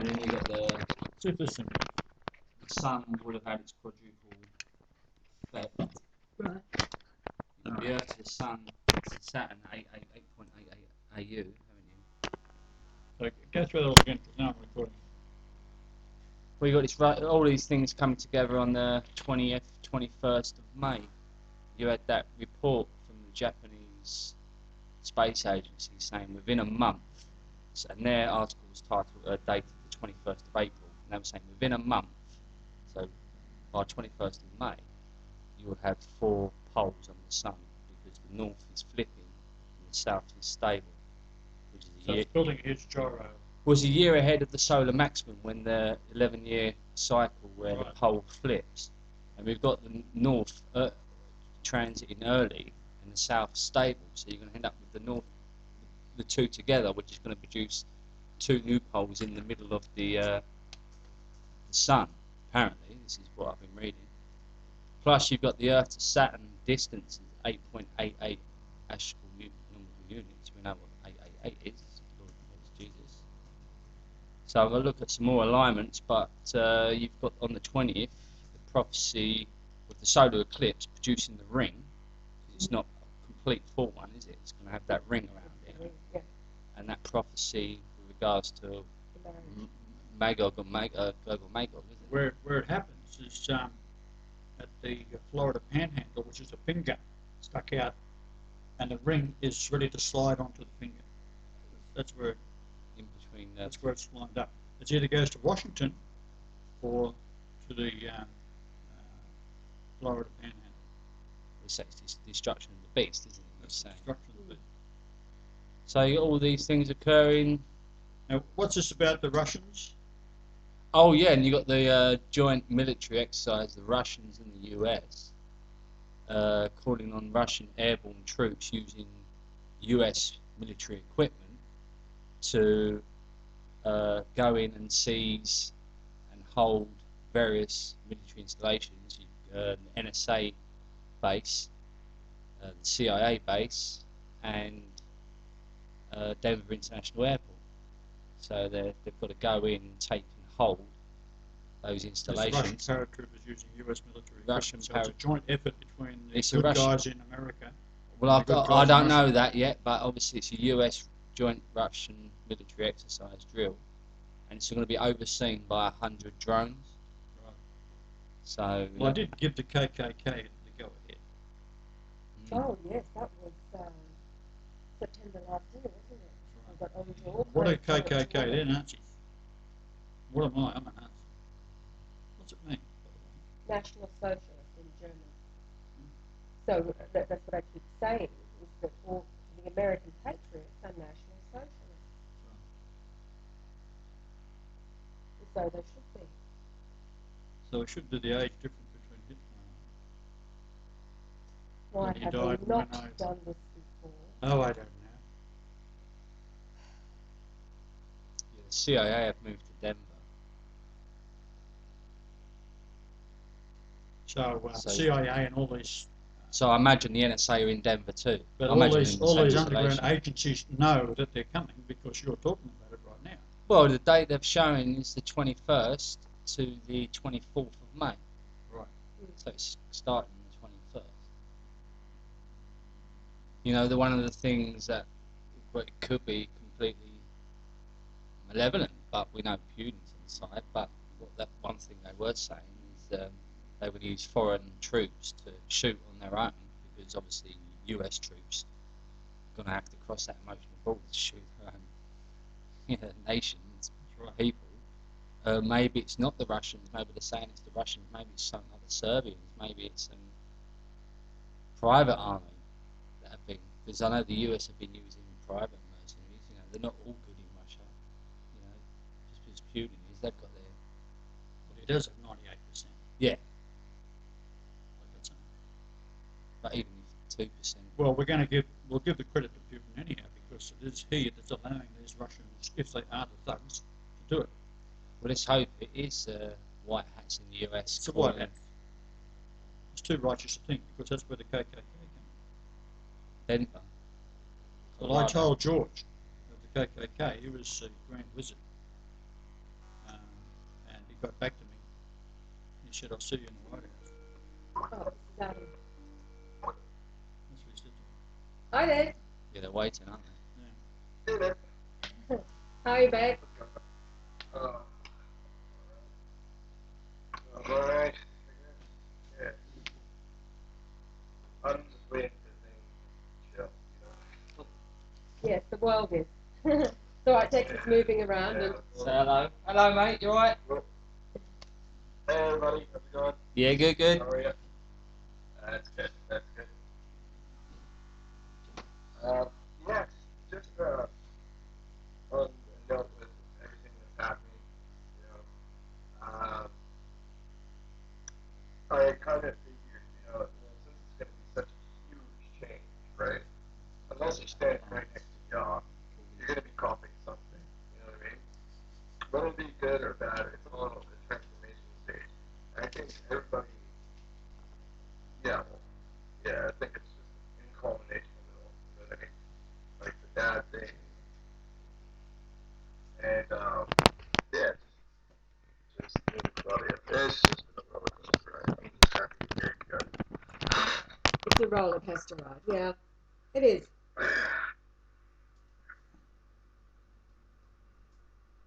then you got the See if this thing. sun would have had its quadruple effect. Right. The Earth to the Sun, Saturn 8.88 AU, haven't you? So go through that all again because now I'm recording. Well, you got this, all these things coming together on the 20th, 21st of May. You had that report from the Japanese Space Agency saying within a month, and their article was titled, dated the 21st of April, and they were saying within a month, so by 21st of May, you will have 4 poles on the sun because the north is flipping and the south is stable. Which is So it's building a huge gyro. Was a year ahead of the solar maximum when the 11-year cycle where the pole flips, and we've got the north transiting early and the south stable, so you're going to end up with the north, the two together, which is going to produce 2 new poles in the middle of the sun. Apparently, this is what I've been reading. Plus, you've got the Earth to Saturn distance is 8.88 astronomical units. We know what 888 is. Lord Jesus. So I'm going to look at some more alignments, but you've got on the 20th the prophecy with the solar eclipse producing the ring, because it's not a complete full one, is it? It's going to have that ring around it. Yeah. And that prophecy with regards to Magog and Magog, isn't it? Where it happens is at the Florida Panhandle, which is a finger stuck out, and the ring is ready to slide onto the finger. That's where In between that's where it's lined up. It either goes to Washington or to the Florida Panhandle. the destruction of the beast, isn't it? You're saying. Destruction of the beast. So you got all these things occurring. Now, what's this about the Russians? Oh yeah, and you got the joint military exercise, the Russians and the US, calling on Russian airborne troops using US military equipment to go in and seize and hold various military installations, the NSA base, the CIA base, and Denver International Airport. So they've got to go in and take and hold those installations. Russian paratroopers using US military Russian equipment, so it's a joint effort between the It's a good Russian- guys in America. Well, and the good I guys in don't know Russia. that yet, but obviously it's a US joint Russian military exercise drill, and it's going to be overseen by 100 drones. Right. So, Well, I did give the KKK the go ahead. Oh yes, that was September last year, wasn't it? I got over all What are kinds of KKK? trouble. They're Nazis. What am I? I'm a Nazi. What's it mean? National Socialist in German. So that's what I keep saying, is that all the American patriots are National Socialists. So they should be. So it should be the age difference between Hitler Why When he have died, we not when I- done this before? Oh, I don't know. yeah, the CIA have moved to Denver. So So- CIA and all these, So I imagine the NSA are in Denver too. but I all imagine these, in the all same these underground installation. agencies know that they're coming because you're talking about it right now. Well, the date they've shown is the 21st to the 24th of May. Right. So it's starting on the 21st. You know, one of the things that it could be completely malevolent, but we know Putin's inside. But that one thing they were saying is they would use foreign troops to shoot on their own, because obviously US troops are going to have to cross that emotional border to shoot their own nations, people. Maybe it's not the Russians, maybe they're saying it's the Russians, maybe it's some other Serbians, maybe it's some private army that have been, because I know the US have been using private mercenaries. You know, they're not all good in Russia. You know, just because Putin is, they've got their But he does have 98%. yeah, Like that's enough. but even if 2%. Well, we'll give the credit to Putin anyhow, because it is he that's allowing these Russians, if they are the thugs, to do it. Well, let's hope it is white hats in the US. It's the white hat. It's too righteous a thing, because that's where the KKK came from. Denver. Well, I told George of the KKK, he was the Grand Wizard, got back to me. He said, "I'll see you in the White House." Oh, this is Adam. That's what he said to me. Hi there. Yeah, they're waiting, aren't they? How are you, babe? Alright. Yeah. I'm just waiting for things to chill, you know. Yes, the world is. It's alright, Texas moving around and Say hello. Hello, mate. You alright? Hey everybody, how's it going? Yeah, good, good. How are you? That's good, that's good. Yeah, just on a note with everything that's happening, you know, I kind of figured, since it's going to be such a huge change, right? Unless you stand right next to y'all, you're going to be coughing something, you know what I mean? Whether it be good or bad, it's all a transformation stage. I think everybody, yeah, I think it's just in culmination of it all, you know what I mean? Like the dad thing, and yeah, just moving the body up. It's just been a roller coaster ride. I'm just happy to hear you guys. it's a roller coaster ride. Yeah, it is.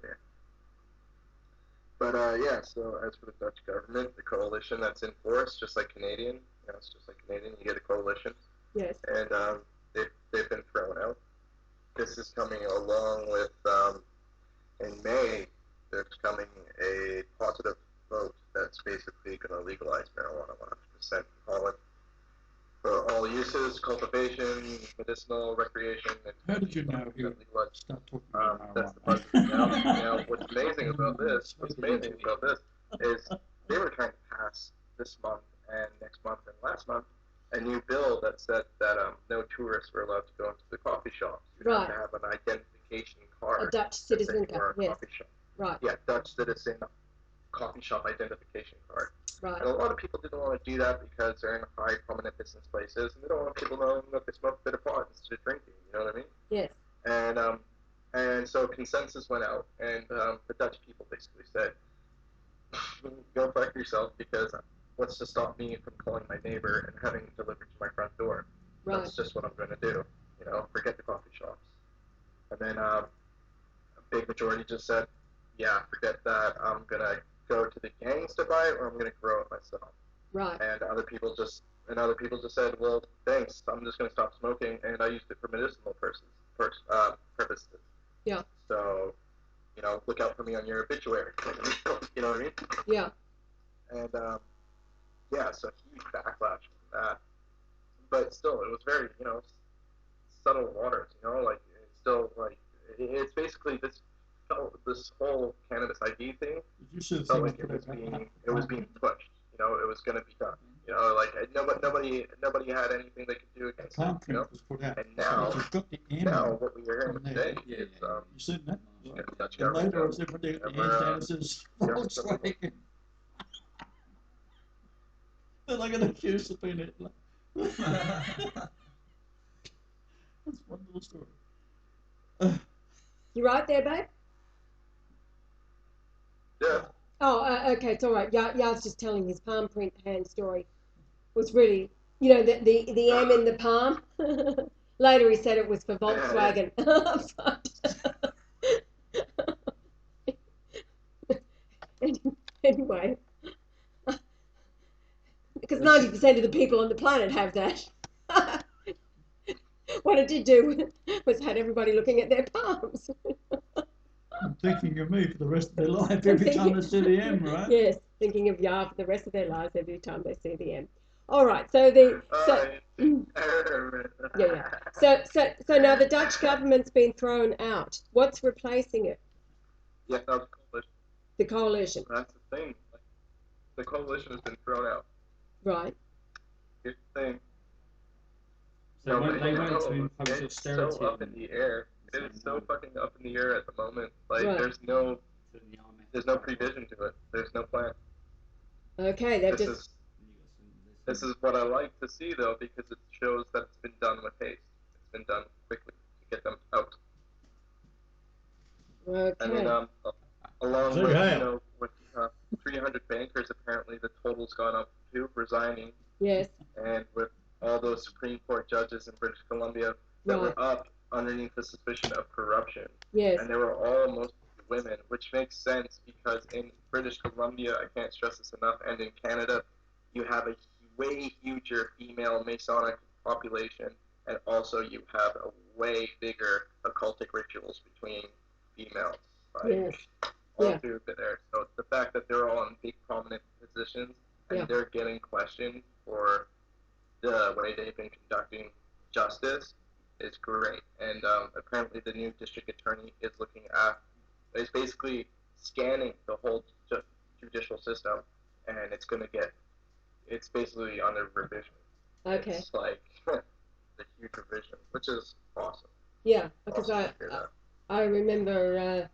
Yeah. But yeah, so as for the Dutch government, the coalition that's in force, just like Canadian, it's just like Canadian, you get a coalition, Yes. and they've been thrown out. This is coming along with, in May, there's coming a positive vote that's basically going to legalize marijuana 100% in Holland for all uses, cultivation, medicinal, recreation. And How did you know he would legalized. start talking about That's the marijuana? positive. Now, what's amazing about this is they were trying to pass this month and next month and last month a new bill that said that no tourists were allowed to go into the coffee shops. You have to have an identification card. A Dutch that said citizen you are card, a yes. coffee shop. Right, Yeah, Dutch citizen coffee shop identification card. right, And a lot of people didn't want to do that because they're in high prominent business places and they don't want people knowing that they smoke a bit of pot instead of drinking. You know what I mean? yes, And so consensus went out, and the Dutch people basically said, "Go fuck yourself, because what's to stop me from calling my neighbor and having it delivered to my front door? right, That's just what I'm going to do. Forget the coffee shops." And then a big majority just said, "Yeah, forget that. I'm going to go to the gangs to buy it, or I'm going to grow it myself." right, And other people just said, "Well, thanks. I'm just going to stop smoking, and I used it for medicinal purposes." yeah, So, look out for me on your obituary. You know what I mean? yeah, And yeah, so huge backlash from that. But still, it was very, subtle waters. Like it's still like it's basically this whole cannabis ID thing Did you see the felt thing like I put it was being pushed. It was going to be done. Like nobody had anything they could do against palm it. print was put out. And So now, if you've got the M what we are from hearing there, today is you seen that? the Dutch And government. later I was looking at the hand down, it says volkswagen. Then I got accused of being Hitler. That's one little story. You right there, babe? Yeah. Oh, okay, it's all right. Yard's just telling his palm print hand story. Was really, the M in the palm. Later he said it was for Volkswagen. Anyway, because 90% of the people on the planet have that. What it did do was had everybody looking at their palms. I'm thinking of me for the rest of their life every time they see the M, right? Yes, thinking of Yar for the rest of their lives every time they see the M. All right, so yeah. So now the Dutch government's been thrown out. What's replacing it? Yeah, that was a coalition. The coalition. That's the thing. Like, the coalition has been thrown out. Right. Here's the thing. So they went to impose It's austerity. so up in the air. It is so fucking up in the air at the moment. Like Right. there's no prevision to it. There's no plan. Okay, they've This is what I like to see though, because it shows that it's been done with haste. It's been done quickly to get them out. Okay. And then along Big with hail. with 300 bankers, apparently the total's gone up to resigning, Yes. and with all those Supreme Court judges in British Columbia that Right. were up underneath the suspicion of corruption, Yes. and they were all mostly women, which makes sense because in British Columbia, I can't stress this enough, and in Canada, you have a way huger female Masonic population, and also you have a way bigger occultic rituals between females. Like, Yes. all Yeah. through there. So the fact that they're all in big prominent positions and Yeah. they're getting questioned for the way they've been conducting justice is great. And apparently the new district attorney is basically scanning the whole judicial system, and it's basically under revision. Okay. It's like the huge revision, which is awesome. Yeah, because Awesome to hear that. I remember